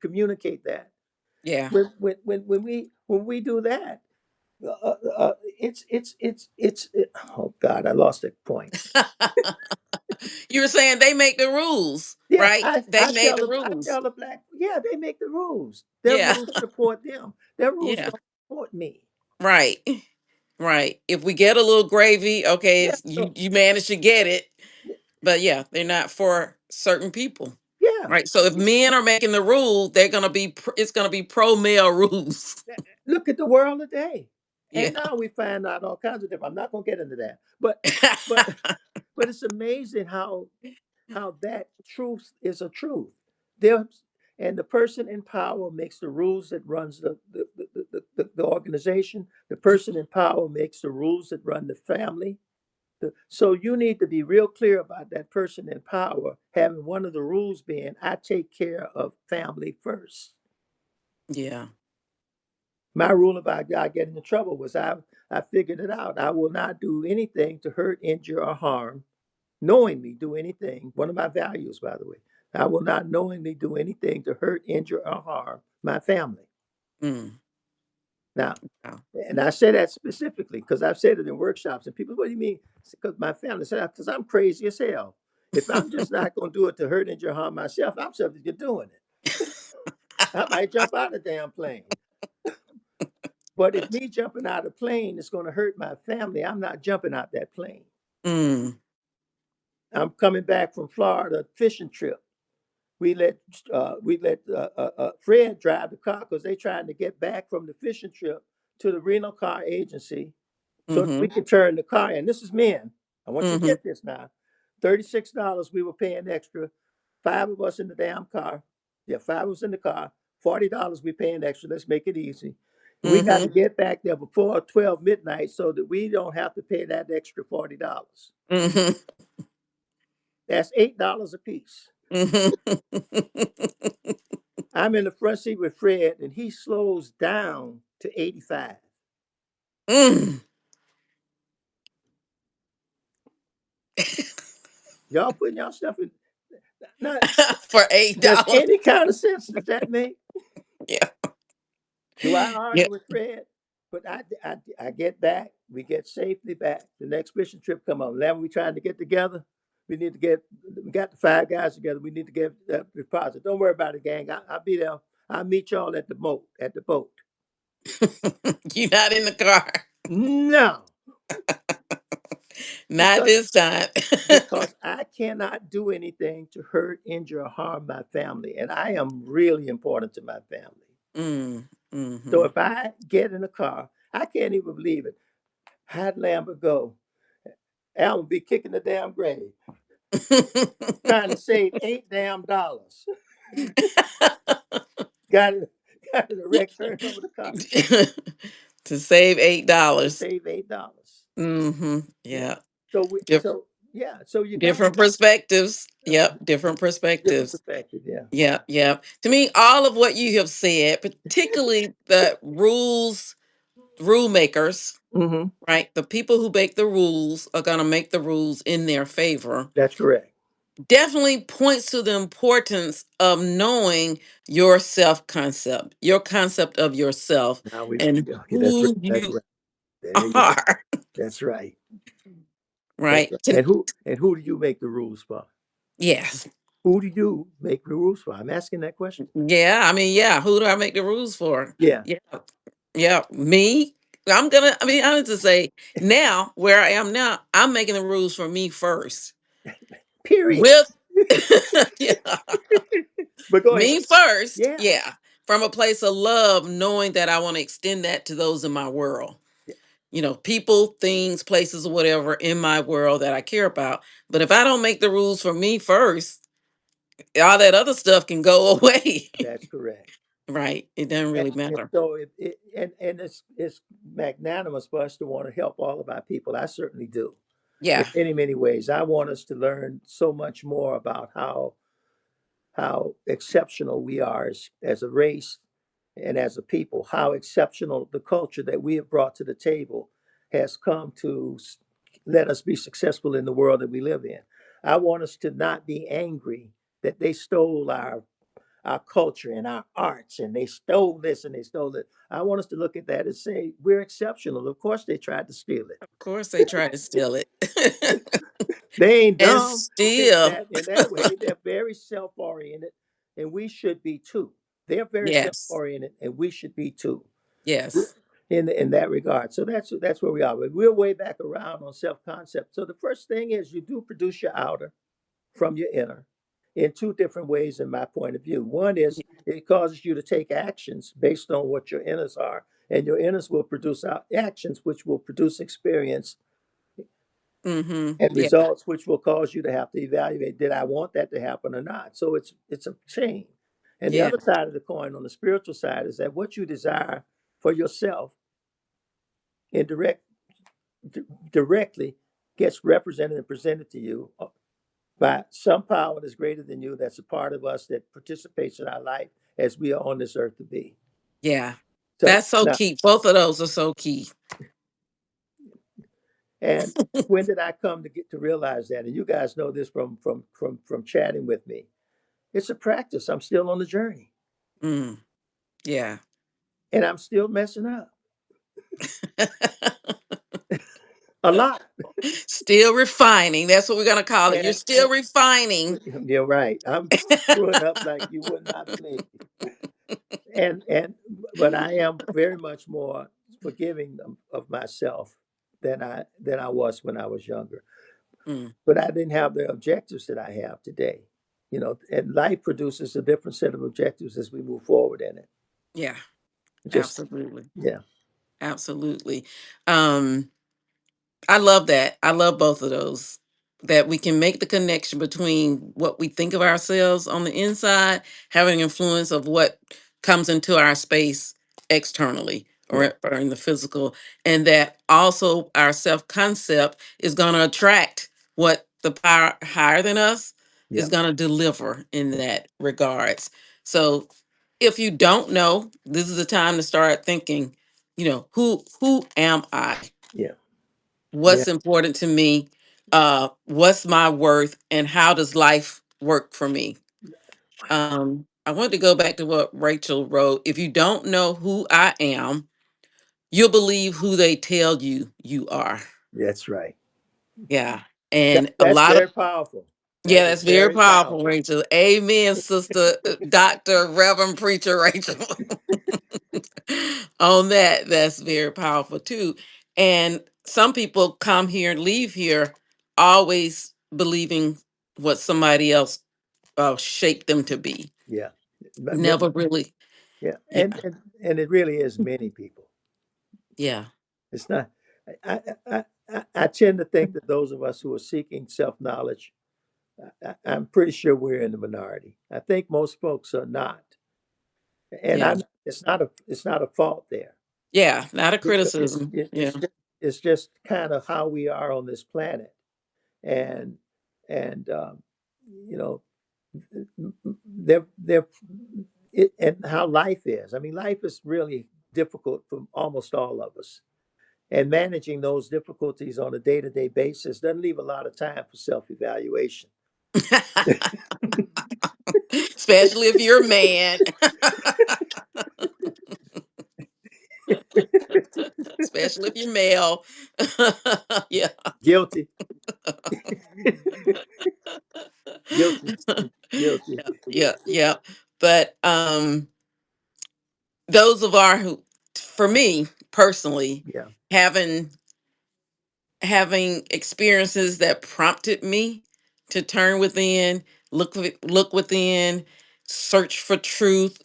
communicate that. Yeah. When we do that, oh God, I lost the point. You were saying they make the rules, Yeah, right? They made the I rules. tell the black, yeah, they make the rules. Their Yeah. rules support them. Their rules Yeah. don't support me. Right. Right. If we get a little gravy, okay, Yeah, it's, you manage to get it, but yeah, they're not for certain people. yeah. Right. So if men are making the rule, they're gonna be it's gonna be pro male rules. Look at the world today. Yeah. And now we find out all kinds of different. I'm not gonna get into that. But but it's amazing how that truth is a truth. There and the person in power makes the rules that runs the organization. The person in power makes the rules that run the family. So you need to be real clear about that person in power having one of the rules being, I take care of family first. Yeah. My rule about God getting in trouble was I figured it out. I will not do anything to hurt, injure, or harm, knowingly do anything. One of my values, by the way. I will not knowingly do anything to hurt, injure, or harm my family. Mm. Now, Wow. and I say that specifically because I've said it in workshops, and people, what do you mean? Because my family said, because I'm crazy as hell. If I'm just not going to do it to hurt, injure, or harm myself, I'm subject to doing it. I might jump out of the damn plane. But if me jumping out of the plane is going to hurt my family, I'm not jumping out that plane. Mm. I'm coming back from Florida fishing trip. We let Fred drive the car because they trying to get back from the fishing trip to the rental car agency so that we Mhm. can turn the car in. This is men. I want you to Mhm. get this now. $36 we were paying extra. Five of us in the damn car. Yeah, five of us in the car. $40 we paying extra. Let's make it easy. And we got to Mhm. get back there before 12 midnight so that we don't have to pay that extra $40. Mhm. That's $8 a piece. Mhm. I'm in the front seat with Fred, and he slows down to 85. Mm. Y'all putting y'all stuff in. Not For eight does dollars. any kind of sense does that make? Yeah. Do I Yeah. argue with Fred? But I get back. We get safely back. The next mission trip come on. Now we trying to get together. We need to get. We got the five guys together. We need to get that deposit. Don't worry about it, gang. I'll be there. I'll meet y'all at the boat. At the boat. You're not in the car. No, Not because this time. I cannot do anything to hurt, injure, or harm my family, and I am really important to my family. Mm. So Mhm. if I get in a car, I can't even believe it. How'd Lambert go? Al would be kicking the damn grave, trying to save $8 damn. got it, got it a wreck turned over the car To save eight to dollars. save $8. Mm-hmm. Yeah. Yeah. Dif- So yeah. So you got different perspectives. uh, Yep. Different different perspectives. perspective. Yeah. Yeah. Yeah. To me, all of what you have said, particularly the rule makers, Hmm. right? The people who make the rules are going to make the rules in their favor. That's correct. Definitely points to the importance of knowing your self concept, your concept of yourself, Now we and okay. That's right. who That's you right. There you go. are, That's right. That's right? right. And who do you make the rules for? Yes. Who do you make the rules for? I'm asking that question. Yeah. I mean, yeah. Who do I make the rules for? Yeah. Yeah. Yeah. Me. I mean, honest to say, now where I am now, I'm making the rules for me first. Period. With, yeah. But go ahead. Me first. Yeah. Yeah. From a place of love, knowing that I want to extend that to those in my world. People, things, places, or whatever in my world that I care about. But if I don't make the rules for me first, all that other stuff can go away. That's correct. Right. It doesn't And, really and matter. so and it's magnanimous for us to want to help all of our people. I certainly do. In Yeah. many, many ways. I want us to learn so much more about how exceptional we are as a race and as a people, how exceptional the culture that we have brought to the table has come to let us be successful in the world that we live in. I want us to not be angry that they stole our culture and our arts and they stole this and they stole that. I want us to look at that and say, we're exceptional. Of course, they tried to steal it. Of course, they try to steal it. They ain't And dumb in still, that way. They're very self-oriented, and we should be too. They're very yes. self-oriented, and we should be too. Yes. In that regard. So that's where we are. But we're way back around on self-concept. So the first thing is you do produce your outer from your inner in two different ways, in my point of view. One is it causes you to take actions based on what your inners are, and your inners will produce out actions which will produce experience Mm-hmm. and Yeah. results which will cause you to have to evaluate, did I want that to happen or not? So it's a chain. And the Yeah. other side of the coin on the spiritual side is that what you desire for yourself in directly gets represented and presented to you by some power that's greater than you, that's a part of us that participates in our life as we are on this earth to be. Yeah. So That's so now, key. Both of those are so key. and when did I come to get to realize that? And you guys know this from chatting with me. It's a practice. I'm still on the journey, Mm, yeah. and I'm still messing up a lot. Still refining. That's what we're going to call it. You're And still refining. you're right. I'm screwing up like you would not believe. And but I am very much more forgiving of myself than I was when I was younger. Mm, But I didn't have the objectives that I have today. And life produces a different set of objectives as we move forward in it. yeah. Just Absolutely. yeah. Absolutely. Um, I love that. I love both of those. That we can make the connection between what we think of ourselves on the inside, having influence of what comes into our space externally Yeah, or in the physical, and that also our self concept is going to attract what the power higher than us is yeah, going to deliver in that regards. So, if you don't know, this is the time to start thinking. Who am I? yeah, yeah, What's important to me, what's my worth, and how does life work for me. I want to go back to what Rachel wrote. If you don't know who I am, you'll believe who they tell you you are. that's right. Yeah. That, And a that's lot of very powerful. yeah, That is that's very very powerful, powerful. Rachel. Amen, sister, Dr. Reverend Preacher Rachel. On that, that's very powerful too. And some people come here and leave here always believing what somebody else shaped them to be. Yeah, but Never really. yeah, Yeah. and it really is many people. Yeah. It's not. I tend to think that those of us who are seeking self knowledge, I'm pretty sure we're in the minority. I think most folks are not, and Yeah. I'm. It's not a fault there. Yeah. Not a Because criticism. Yeah. it's just kind of how we are on this planet, and and you know they're and how life is. I mean, life is really difficult for almost all of us, and managing those difficulties on a day-to-day basis doesn't leave a lot of time for self-evaluation. Especially if you're a man. Especially if you're male. Yeah. Guilty. Guilty. Guilty. Yeah, yeah, yeah. But those of our who, for me personally, Yeah. having experiences that prompted me to turn within, look within, search for truth,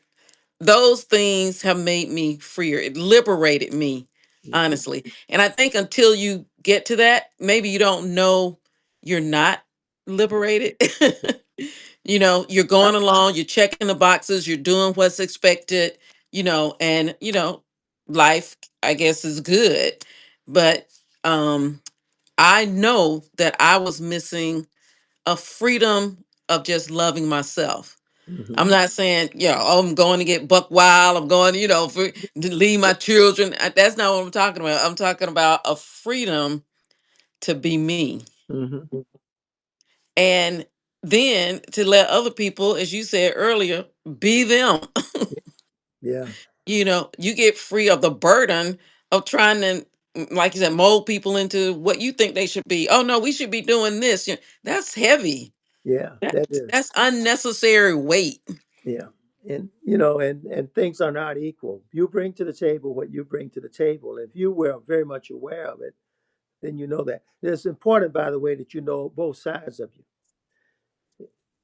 those things have made me freer. It liberated me, honestly. And I think until you get to that, maybe you don't know you're not liberated. You're I, going along, you're checking the boxes, you're doing what's expected, and life, I guess, is good. But um I know that I was missing a freedom of just loving myself. mhm. I'm not saying, oh, I'm going to get buck wild. I'm going, to leave my children. That's not what I'm talking about. I'm talking about a freedom to be me. Mhm. And then to let other people, as you said earlier, be them. Yeah. You get free of the burden of trying to, like you said, mold people into what you think they should be. Oh, no, we should be doing this. That's heavy. Yeah. That is. That's unnecessary weight. Yeah. And and things are not equal. You bring to the table what you bring to the table. If you were very much aware of it, then you know that. It's important, by the way, that you know both sides of you.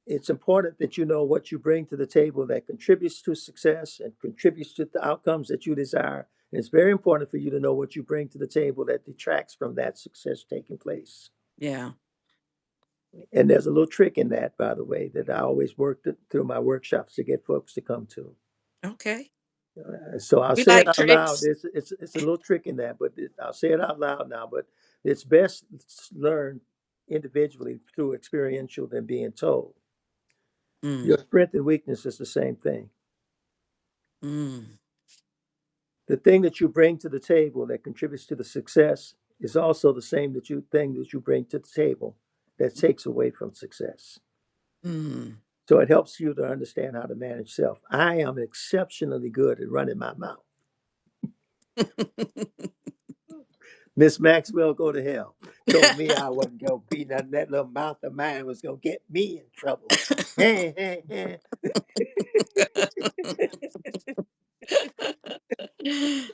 It's important that you know what you bring to the table that contributes to success and contributes to the outcomes that you desire. And it's very important for you to know what you bring to the table that detracts from that success taking place. Yeah. And there's a little trick in that, by the way, that I always work through my workshops to get folks to come to. Okay. So I'll We say it like out loud. tricks. It's a little trick in that, but I'll say it out loud now. But it's best learned individually through experiential than being told. Mm, Your strength and weakness is the same thing. mm, The thing that you bring to the table that contributes to the success is also the same thing that you bring to the table that takes away from success. mm. So it helps you to understand how to manage self. I am exceptionally good at running my mouth. Miss Maxwell, go to hell. Told me I wasn't gonna be nothing. That little mouth of mine was gonna get me in trouble.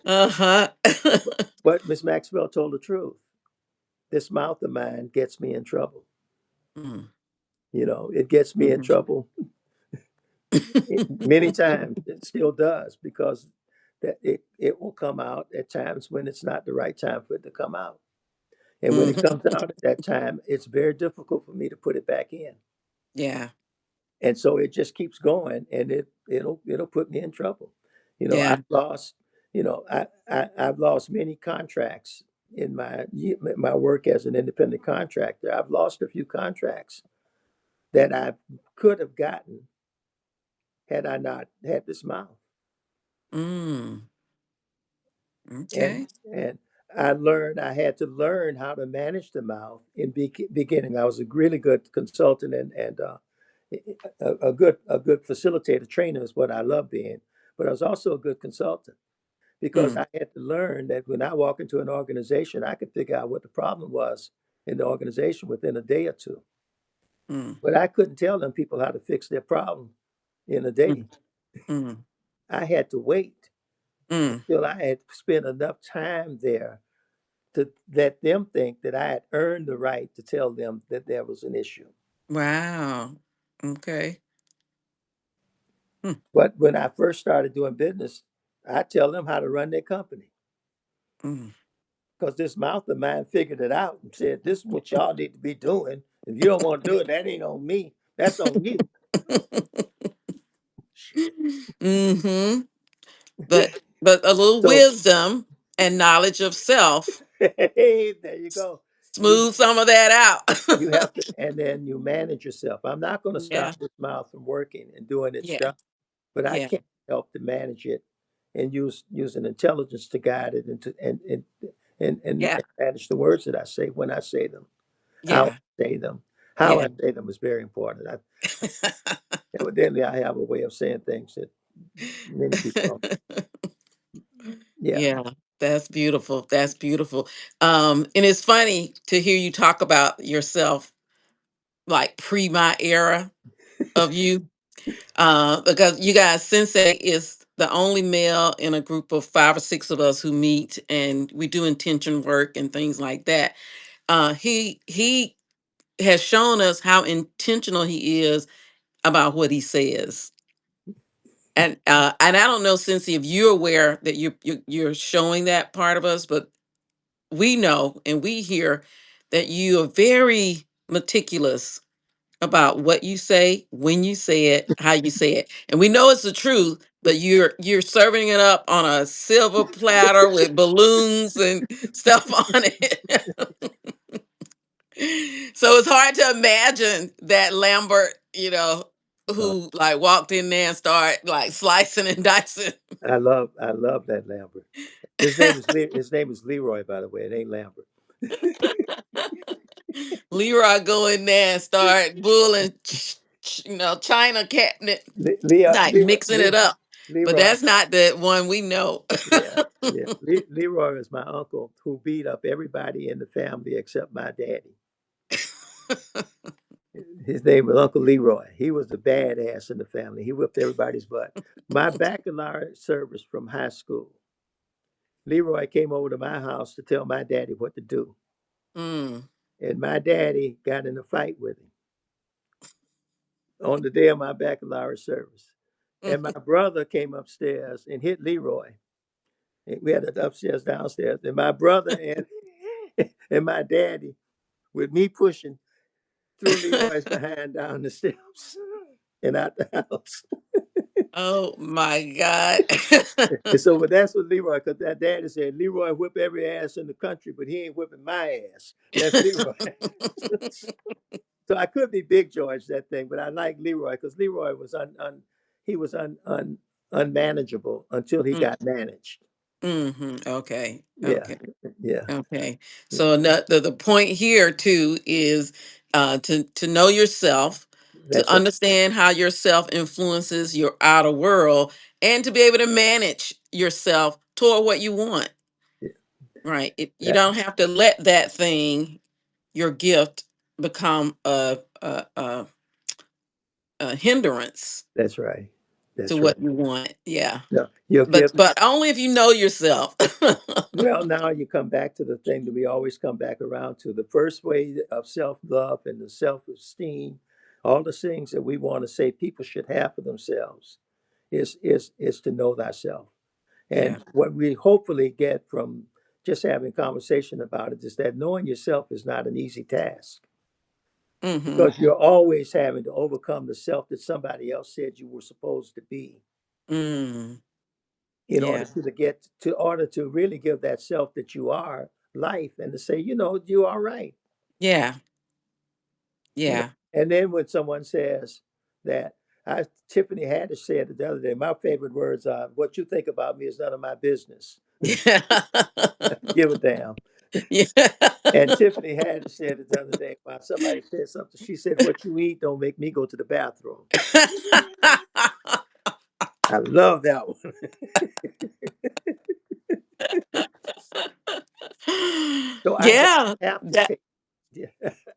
Uh-huh. But Miss Maxwell told the truth. This mouth of mine gets me in trouble. Mm, It gets me in mhm. trouble many times. It still does because that it will come out at times when it's not the right time for it to come out. And when it Hmm. comes out at that time, it's very difficult for me to put it back in. Yeah. And so it just keeps going, and it'll put me in trouble. Yeah. I've lost, I've lost many contracts in my work as an independent contractor. I've lost a few contracts that I could have gotten had I not had this mouth. Mm. And Okay. and I had to learn how to manage the mouth in beginning. I was a really good consultant and a good facilitator trainer is what I love being, but I was also a good consultant because Mm. I had to learn that when I walk into an organization, I could figure out what the problem was in the organization within a day or two. Mm. But I couldn't tell them people how to fix their problem in a day. Mm. Mm. I had to wait Mm. until I had spent enough time there to let them think that I had earned the right to tell them that there was an issue. Wow. Okay. Mm. But when I first started doing business, I tell them how to run their company Mm. because this mouth of mine figured it out and said, "This is what y'all need to be doing. If you don't want to do it, that ain't on me. That's on you." Shit. Hmm. But a little So, wisdom and knowledge of self hey, there you go. You smooth some of that you have out. to, and then you manage yourself. I'm not going to Yeah. stop this mouth from working and doing its Yeah. job, but I Yeah. can't help to manage it and use an intelligence to guide it and to and Yeah. manage the words that I say when I say them, how Yeah. I say them. How Yeah. I say them is very important. Evidently, I have a way of saying things that many people don't. Yeah, Yeah, that's beautiful. That's beautiful. And it's funny to hear you talk about yourself like pre my era of you. Because you guys, Sensei is the only male in a group of 5 or 6 of us who meet and we do intention work and things like that. He has shown us how intentional he is about what he says. And I don't know, Sensei, if you're aware that you're showing that part of us, but we know and we hear that you are very meticulous about what you say, when you say it, how you say it. And we know it's the truth, but you're serving it up on a silver platter with balloons and stuff on it. So it's hard to imagine that Lambert, uh, who like walked in there and started like slicing and dicing. I love that Lambert. His name is Leroy, by the way. It ain't Lambert. Leroy go in there and start bulling, China cabinet, like mixing it up. But Leroy. that's not the one we know. Yeah, yeah. Leroy was my uncle who beat up everybody in the family except my daddy. His name was Uncle Leroy. He was the badass in the family. He whipped everybody's butt. My baccalaureate service from high school, Leroy came over to my house to tell my daddy what to do. Mm. And my daddy got in a fight with him on the day of my baccalaureate service. And my brother came upstairs and hit Leroy. And we had it upstairs, downstairs. And my brother and and my daddy, with me pushing, threw Leroy's behind down the steps and out the house. Oh my God. And so, but that's what Leroy, because that daddy said, Leroy whip every ass in the country, but he ain't whipping my ass. That's Leroy. So I could be Big George that thing, but I like Leroy because Leroy was he was unmanageable until he got managed. Okay. Yeah, Okay. yeah, Okay. So the point here too is to know yourself, to that's right. understand how yourself influences your outer world, and to be able to manage yourself toward what you want. Yeah, Right. You that, don't have to let that thing, your gift, become a hindrance that's right. to That's right. what you want. Yeah. No, your But gift. but only if you know yourself. Well, now you come back to the thing that we always come back around to. The first way of self love and the self esteem, all the things that we want to say people should have for themselves, is to know thyself. And Yeah. what we hopefully get from just having conversation about it is that knowing yourself is not an easy task, Mm-hmm. because you're always having to overcome the self that somebody else said you were supposed to be Mm. in order Yeah. to get to order to really give that self that you are life, and to say, you are right. Yeah. you know Yeah. and then when someone says that, Tiffany Haddish said it the other day, my favorite words are, what you think about me is none of my business. Yeah. Give a damn. Yeah. And Tiffany Haddish said it the other day, while somebody said something, she said, what you eat don't make me go to the bathroom. I love that one. So I don't Yeah. have to That take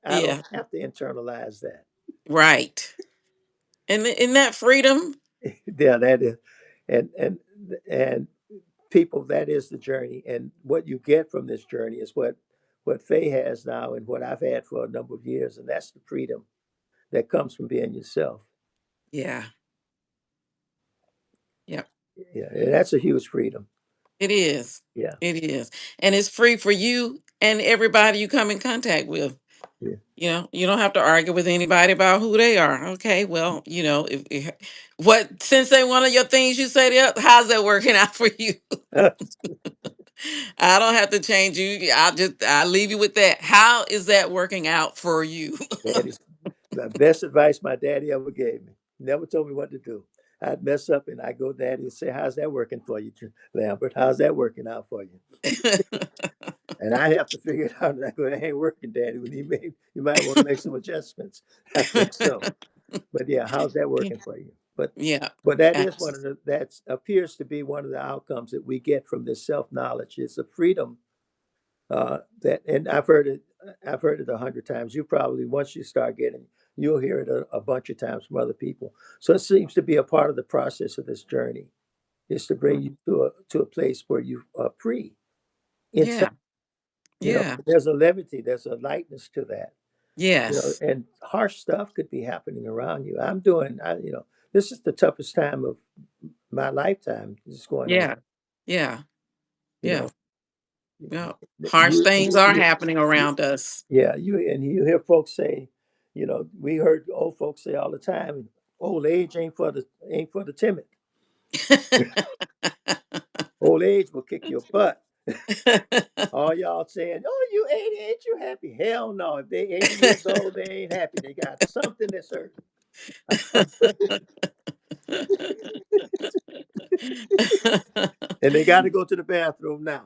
I don't yeah. have to internalize that. Right. And in that freedom, Yeah, that is. And and and people, that is the journey, and what you get from this journey is what Faye has now, and what I've had for a number of years, and that's the freedom that comes from being yourself. yeah. Yep. Yeah, and that's a huge freedom. It is. Yeah, It is. And it's free for you and everybody you come in contact with. yeah. You don't have to argue with anybody about who they are. Okay, well, if what since they one of your things you say, how's that working out for you? I don't have to change you. I leave you with that. How is that working out for you? Daddy's the best advice my daddy ever gave me. Never told me what to do. I'd mess up and I go to daddy and say, how's that working for you, Lambert? How's that working out for you? And I have to figure it out. And I go, it ain't working, daddy. You might want to make some adjustments. I think so. But yeah, how's that working for you? But Yeah. but that is one of abs- the that appears to be one of the outcomes that we get from this self knowledge. It's a freedom, that, and I've heard it 100 times. You probably, once you start getting, you'll hear it a bunch of times from other people. So it seems to be a part of the process of this journey, is to bring you Mhm. to a place where you are free inside. Yeah. Yeah. There's a levity, there's a lightness to that. Yes. And harsh stuff could be happening around you. This is the toughest time of my lifetime is going on. Yeah. Yeah. You Yeah. know, Yeah. Harsh you, things are happening around us. yeah, you hear folks say, we heard old folks say all the time, old age ain't for the timid. Old age will kick your butt. All y'all saying, "Oh, you 80, ain't you happy?" Hell no. If they 80 years old, they ain't happy. They got something that's hurting, and they got to go to the bathroom now.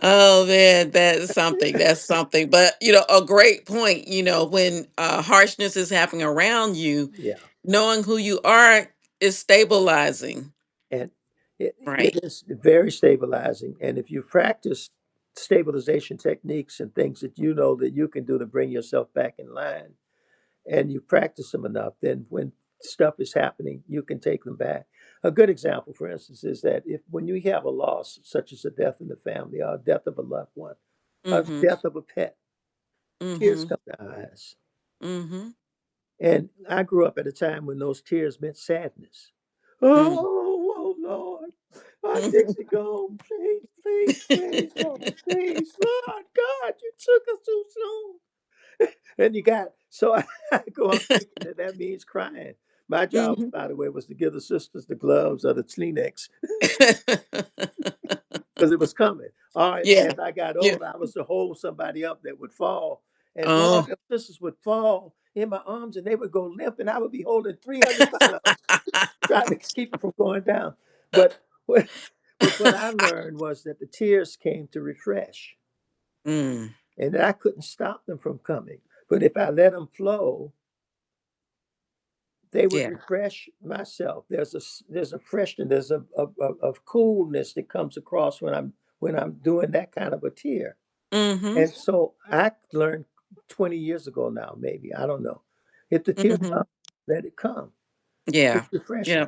Oh man, that's something. That's something. But a great point. When harshness is happening around you, Yeah. knowing who you are is stabilizing, And it right? is very stabilizing. And if you practice stabilization techniques and things that you know that you can do to bring yourself back in line, and you practice them enough, then when stuff is happening, you can take them back. A good example, for instance, is that if when you have a loss, such as a death in the family, or a death of a loved one, a Mm-hmm. death of a pet, tears Mm-hmm. come to eyes. Mm-hmm. And I grew up at a time when those tears meant sadness. Mm. Oh Lord, my Dixie gone. Please, please, please, Lord, please, Lord God, you took us too soon. And I go on thinking that that means crying. My job, Mm-hmm. by the way, was to give the sisters the gloves or the Kleenex, because it was coming. All right, Yeah. as I got Yeah. older, I was to hold somebody up that would fall. And Lord, Oh. the sisters would fall in my arms and they would go limp, and I would be holding 300 pounds, trying to keep it from going down. But what I learned was that the tears came to refresh, Mm. and that I couldn't stop them from coming. But if I let them flow, they would Yeah. refresh myself. There's a freshness, there's a coolness that comes across when I'm doing that kind of a tear. Mm-hmm. And so I learned 20 years ago now, maybe, I don't know. If the tear Mm-hmm. comes, let it come. Yeah. It's refreshing. Yeah.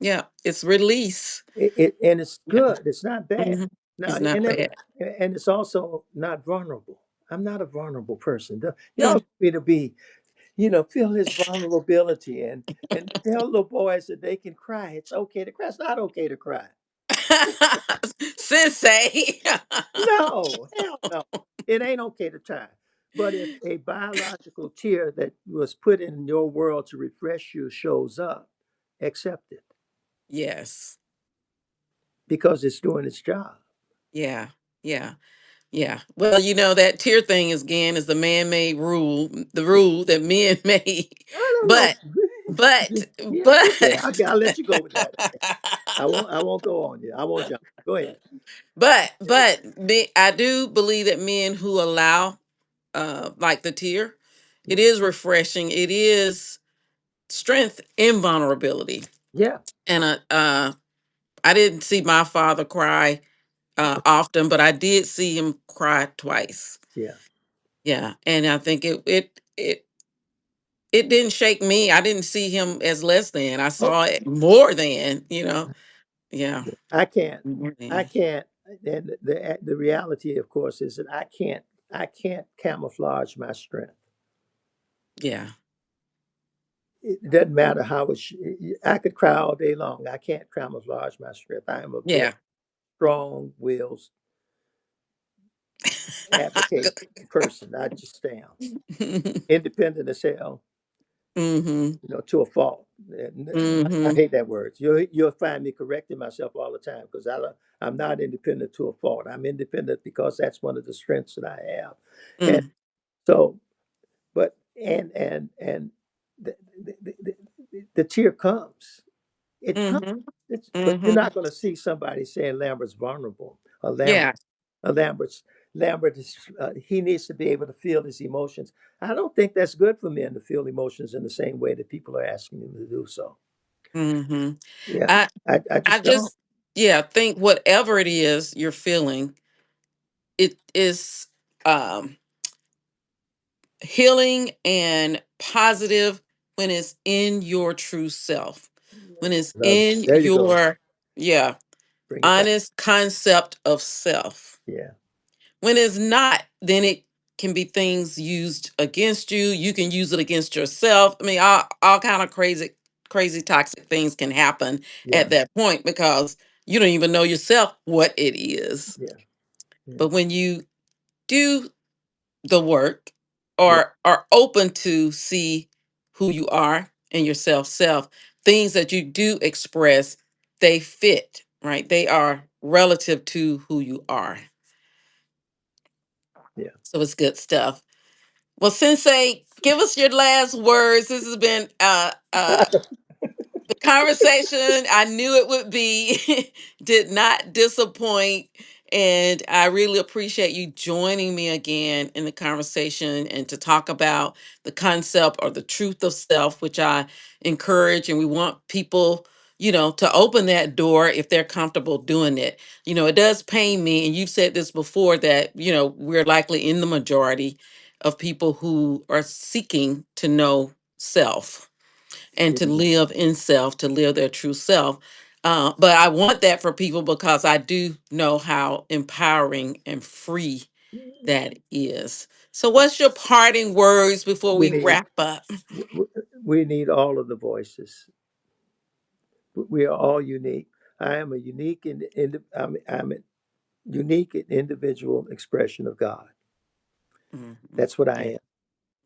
Yeah. It's release. And it's Yeah. good. It's not bad. Mm-hmm. Now, It's not bad. and it's also not vulnerable. I'm not a vulnerable person. Y'all Mm. want me to be. feel his vulnerability and tell little boys that they can cry. It's okay to cry. It's not okay to cry. Sensei. No, hell no. It ain't okay to cry. But if a biological tear that was put in your world to refresh you shows up, accept it Yes. because it's doing its job. Yeah. Yeah. Yeah. Well, that tear thing is again is the man-made rule, the rule that men made. I don't know. But but Yeah, okay. but I'll let you go with that. I won't go on you. I won't jump. Go ahead. I do believe that men who allow like the tear, it Yeah. is refreshing. It is strength in vulnerability. Yeah. And I didn't see my father cry often, but I did see him cry twice. Yeah. Yeah, and I think it didn't shake me. I didn't see him as less than. I Oh, saw it more than. Yeah, I can't. more I than. can't. And the reality, of course, is that I can't camouflage my strength. Yeah, It doesn't matter how it's. I could cry all day long. I can't camouflage my strength. I am a very yeah. strong willed advocate person. I just am independent as hell. Mhm. To a fault. And I Mhm. hate that word. You'll find me correcting myself all the time because I'm not independent to a fault. I'm independent because that's one of the strengths that I have. And Mm. so, but and the the tear comes. It comes. Mhm. But you're Mhm. not going to see somebody saying Lambert's vulnerable or Yeah. Lambert is he needs to be able to feel his emotions. I don't think that's good for men to feel emotions in the same way that people are asking them to do so. Mhm. Yeah, I I I just don't. just think whatever it is you're feeling, it is um healing and positive when it's in your true self, when it's Love. in There you go. your, yeah, Bring it back. honest concept of self. Yeah, When it's not, then it can be things used against you. You can use it against yourself. I mean, all kind of crazy toxic things can happen yeah, at that point because you don't even know yourself what it is. yeah, yeah, But when you do the work yeah, or are open to see who you are and yourself, things that you do express, they fit, right? They are relative to who you are. yeah. So it's good stuff. Well, Sensei, give us your last words. This has been the conversation I knew it would be, did not disappoint. And I really appreciate you joining me again in the conversation and to talk about the concept or the truth of self, which I encourage. And we want people, to open that door if they're comfortable doing it. It does pain me. And you've said this before that, we're likely in the majority of people who are seeking to know self and Yeah. to live in self, to live their true self. But I want that for people because I do know how empowering and free that is. So, what's your parting words before We we need wrap up? we need all of the voices. We are all unique. I am a unique I'm a unique and individual expression of God. Mhm. That's what I Yeah. am.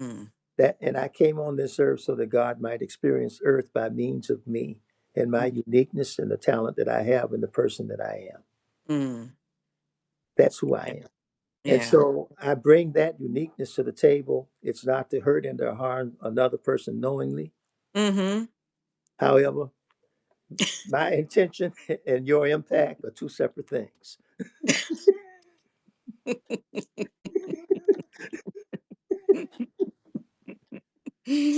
Mm, That and I came on this earth so that God might experience earth by means of me and my mm, uniqueness and the talent that I have and the person that I am. mm. That's who Yeah. I am. And Yeah. so I bring that uniqueness to the table. It's not to hurt and to harm another person knowingly. Mm-hmm. However, my intention and your impact are two separate things.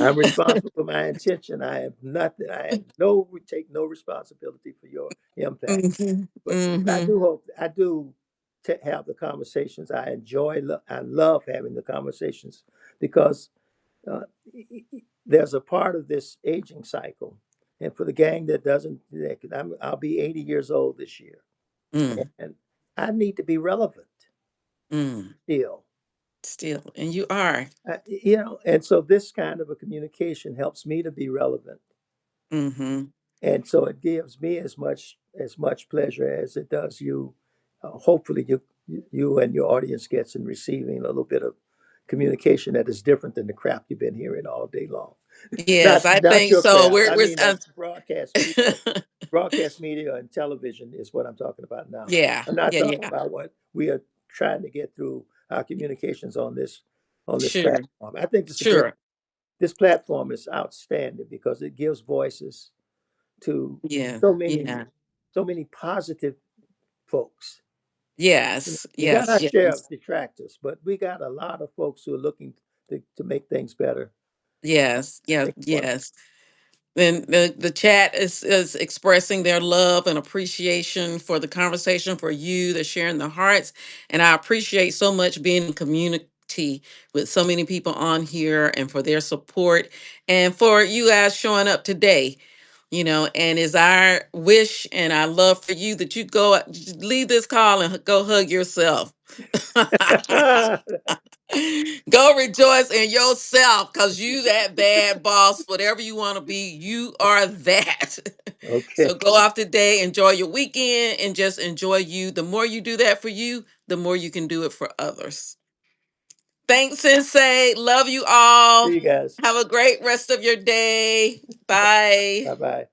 I'm responsible for my intention. I have nothing. I have no take no responsibility for your impact. Mm-hmm. But I Mm-hmm. do hope I do have the conversations. I enjoy. I love having the conversations because uh, there's a part of this aging cycle, and for the gang that doesn't, I'll be 80 years old this year, Mm, and I need to be relevant mm. still. Still, and you are. You know, and so this kind of a communication helps me to be relevant, Mm-hmm. and so it gives me as much pleasure as it does you. Hopefully, you and your audience gets in receiving a little bit of communication that is different than the crap you've been hearing all day long. Yes, Not I not think your so. crap. We're, I we're mean broadcast media and television is what I'm talking about now. yeah, I'm not yeah, talking yeah. about what we are trying to get through our communications on this Sure, platform. I think sure. this platform is outstanding because it gives voices to Yeah, so many yeah. so many positive folks. Yes, We got yes, our share yes, of detractors, but we got a lot of folks who are looking to make things better. yes, yes, Make it wonderful. yes. Then the chat is expressing their love and appreciation for the conversation, for you. They're sharing their hearts. And I appreciate so much being in community with so many people on here and for their support and for you guys showing up today. And it's our wish and our love for you that you go leave this call and go hug yourself. Go rejoice in yourself because you that bad boss, whatever you want to be, you are that. So Okay. go off today, enjoy your weekend, and just enjoy you. The more you do that for you, the more you can do it for others. Thanks, Sensei. Love you See all. you guys. Have a great rest of your day. Bye. Bye bye.